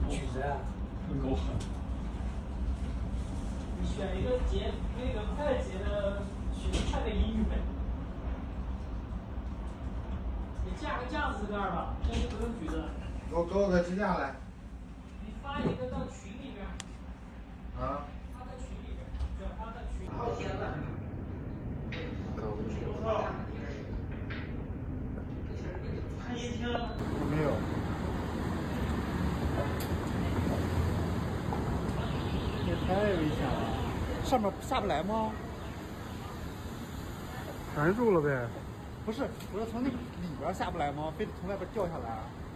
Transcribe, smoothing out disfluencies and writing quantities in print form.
曲子啊，够狠。你选一个节，那个快节的曲子，快的音乐。你架个架子在那儿吧，这就不用举的。给我个支架来。你发一个到群里面。啊。发到群里面，转发到群里面。好天呐。看音听了吗？没有。这太危险了，上面下不来吗？缠住了呗。不是，我说从那里边下不来吗？非得从外边掉下来。